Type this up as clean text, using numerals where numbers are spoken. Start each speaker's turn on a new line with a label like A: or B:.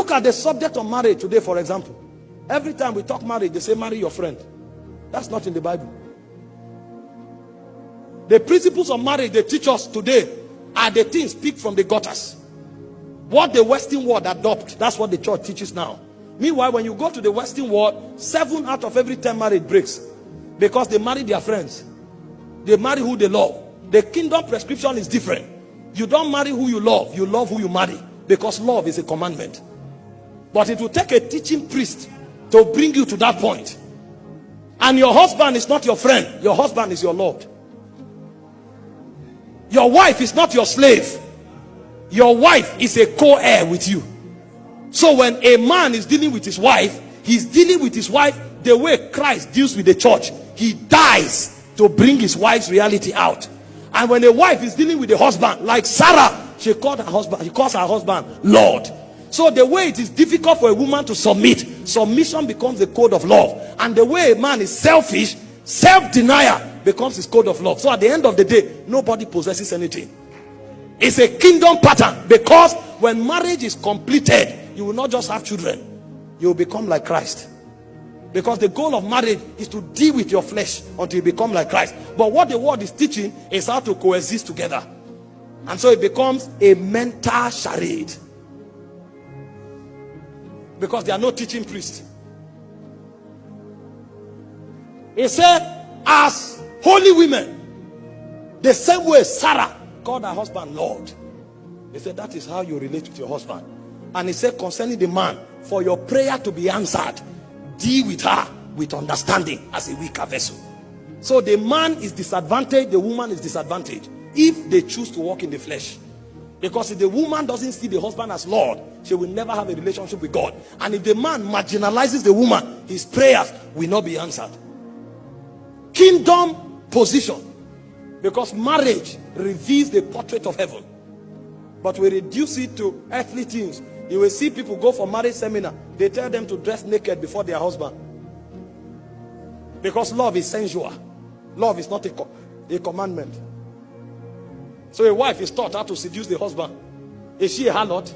A: look at the subject of marriage today, for example. Every time we talk marriage, they say marry your friend. That's not in the Bible. The principles of marriage they teach us today are the things picked from the gutters. What the Western world adopt, that's what the church teaches now. Meanwhile, when you go to the Western world, 7 out of every 10 marriage breaks because they marry their friends. They marry who they love. The kingdom prescription is different. You don't marry who you love who you marry, because love is a commandment. But it will take a teaching priest to bring you to that point. And your husband is not your friend. Your husband is your Lord. Your wife is not your slave. Your wife is a co-heir with you. So when a man is dealing with his wife, he's dealing with his wife the way Christ deals with the church. He dies to bring his wife's reality out. And when a wife is dealing with the husband, like Sarah, she calls her husband Lord. So the way it is difficult for a woman to submit, submission becomes the code of love. And the way a man is selfish, self-denial becomes his code of love. So at the end of the day, nobody possesses anything. It's a kingdom pattern, because when marriage is completed, you will not just have children, you will become like Christ. Because the goal of marriage is to deal with your flesh until you become like Christ. But what the world is teaching is how to coexist together. And so it becomes a mental charade, because there are no teaching priests. He said, as holy women, the same way Sarah called her husband Lord. He said, that is how you relate with your husband. And he said, concerning the man, for your prayer to be answered, deal with her with understanding as a weaker vessel. So the man is disadvantaged, the woman is disadvantaged if they choose to walk in the flesh. Because if the woman doesn't see the husband as Lord, she will never have a relationship with God. And if the man marginalizes the woman, his prayers will not be answered. Kingdom position. Because marriage reveals the portrait of heaven, but we reduce it to earthly things. You will see people go for marriage seminar, they tell them to dress naked before their husband, because love is sensual. Love is not a commandment. So a wife is taught how to seduce the husband. Is she a harlot?